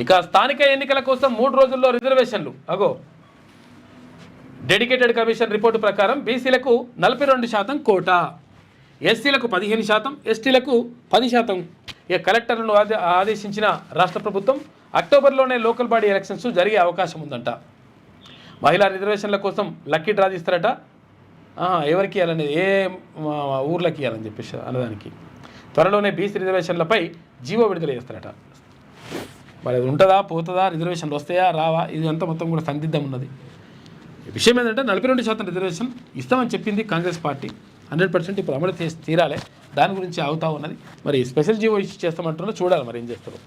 ఇక స్థానిక ఎన్నికల కోసం 3 రోజుల్లో రిజర్వేషన్లు. డెడికేటెడ్ కమిషన్ రిపోర్టు ప్రకారం బీసీలకు 42% కోటా, ఎస్సీలకు 15%, ఎస్టీలకు 10%. ఇక కలెక్టర్లను ఆదేశించిన రాష్ట్ర ప్రభుత్వం అక్టోబర్లోనే లోకల్ బాడీ ఎలక్షన్స్ జరిగే అవకాశం ఉందంట. మహిళా రిజర్వేషన్ల కోసం లక్కీ డ్రా తీస్తారట. ఎవరికి ఇవ్వాలని, ఏ ఊర్లకి ఇవ్వాలని చెప్పేసి అన్నదానికి త్వరలోనే బీసీ రిజర్వేషన్లపై జీవో విడుదల చేస్తారట. మరి అది ఉంటుందా, పోతుందా, రిజర్వేషన్లు వస్తాయా, రావా, ఇది అంతా మొత్తం కూడా సందిగ్ధం ఉన్నది. విషయం ఏంటంటే 42% రిజర్వేషన్ ఇస్తామని చెప్పింది కాంగ్రెస్ పార్టీ. 100% ఇప్పుడు అమలు చేసి తీరాలి. దాని గురించి అవుతా ఉన్నది. మరి స్పెషల్ జీవో ఇష్యూ చేస్తామంటున్నా, చూడాలి మరి ఏం చేస్తారు.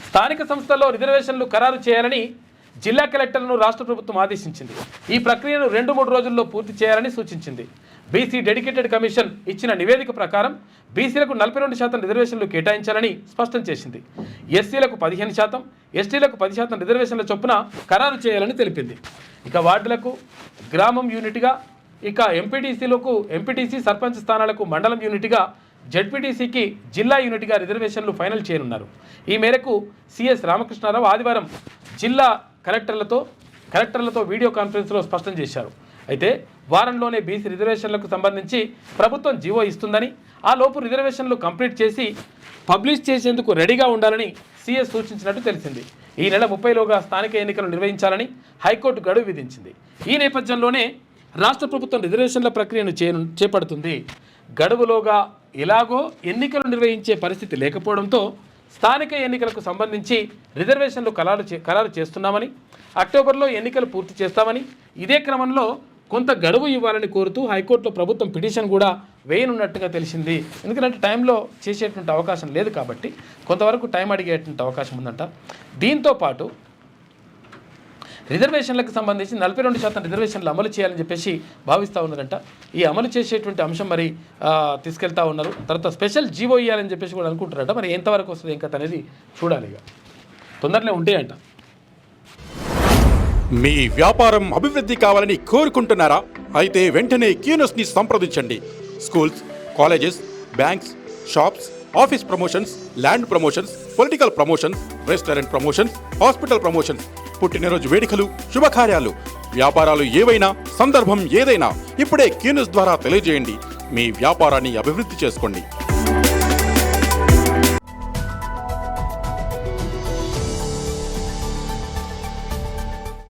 స్థానిక సంస్థల్లో రిజర్వేషన్లు ఖరారు చేయాలని జిల్లా కలెక్టర్లను రాష్ట్ర ప్రభుత్వం ఆదేశించింది. ఈ ప్రక్రియను 2-3 రోజుల్లో పూర్తి చేయాలని సూచించింది. బీసీ డెడికేటెడ్ కమిషన్ ఇచ్చిన నివేదిక ప్రకారం బీసీలకు 42% రిజర్వేషన్లు కేటాయించాలని స్పష్టం చేసింది. ఎస్సీలకు 15%, ఎస్టీలకు 10% రిజర్వేషన్ల చొప్పున ఖరారు చేయాలని తెలిపింది. ఇక వార్డులకు గ్రామం యూనిట్గా, ఇక ఎంపీటీసీలకు ఎంపీటీసీ సర్పంచ్ స్థానాలకు మండలం యూనిట్గా, జెడ్పీటీసీకి జిల్లా యూనిట్గా రిజర్వేషన్లు ఫైనల్ చేయనున్నారు. ఈ మేరకు సిఎస్ రామకృష్ణారావు ఆదివారం జిల్లా కలెక్టర్లతో వీడియో కాన్ఫరెన్స్లో స్పష్టం చేశారు. అయితే వారంలోనే బీసీ రిజర్వేషన్లకు సంబంధించి ప్రభుత్వం జీవో ఇస్తుందని, ఆ లోపు రిజర్వేషన్లు కంప్లీట్ చేసి పబ్లిష్ చేసేందుకు రెడీగా ఉండాలని సీఎస్ సూచించినట్టు తెలిసింది. ఈ నెల 30లోగా స్థానిక ఎన్నికలు నిర్వహించాలని హైకోర్టు గడువు విధించింది. ఈ నేపథ్యంలోనే రాష్ట్ర ప్రభుత్వం రిజర్వేషన్ల ప్రక్రియను చేపడుతుంది. గడువులోగా ఎలాగో ఎన్నికలు నిర్వహించే పరిస్థితి లేకపోవడంతో స్థానిక ఎన్నికలకు సంబంధించి రిజర్వేషన్లు ఖరారు చేస్తున్నామని, అక్టోబర్లో ఎన్నికలు పూర్తి చేస్తామని, ఇదే క్రమంలో కొంత గడువు ఇవ్వాలని కోరుతూ హైకోర్టులో ప్రభుత్వం పిటిషన్ కూడా వేయనున్నట్టుగా తెలిసింది. ఎందుకంటే టైంలో చేసేటువంటి అవకాశం లేదు కాబట్టి కొంతవరకు టైం అడిగేటువంటి అవకాశం ఉందంట. దీంతోపాటు రిజర్వేషన్లకు సంబంధించి 42% రిజర్వేషన్లు అమలు చేయాలని చెప్పేసి భావిస్తూ ఉన్నారంట. ఈ అమలు చేసేటువంటి అంశం మరి తీసుకెళ్తా ఉన్నారు. తర్వాత స్పెషల్ జీవో ఇవ్వాలని చెప్పేసి కూడా అనుకుంటారట. మరి ఎంతవరకు వస్తుంది ఇంకా అనేది చూడాలి. ఇక తొందరనే ఉంటాయంట. మీ వ్యాపారం అభివృద్ధి కావాలని కోరుకుంటున్నారా? అయితే వెంటనే క్యూనస్ని సంప్రదించండి. Schools, colleges, banks, shops, office promotions, land promotions, political promotions, restaurant promotions, hospital promotions, పుట్టినరోజు వేడుకలు, శుభకార్యాలు, వ్యాపారాలు ఏవైనా, సందర్భం ఏదైనా ఇప్పుడే క్యూనస్ ద్వారా తెలియజేయండి. మీ వ్యాపారాన్ని అభివృద్ధి చేసుకోండి.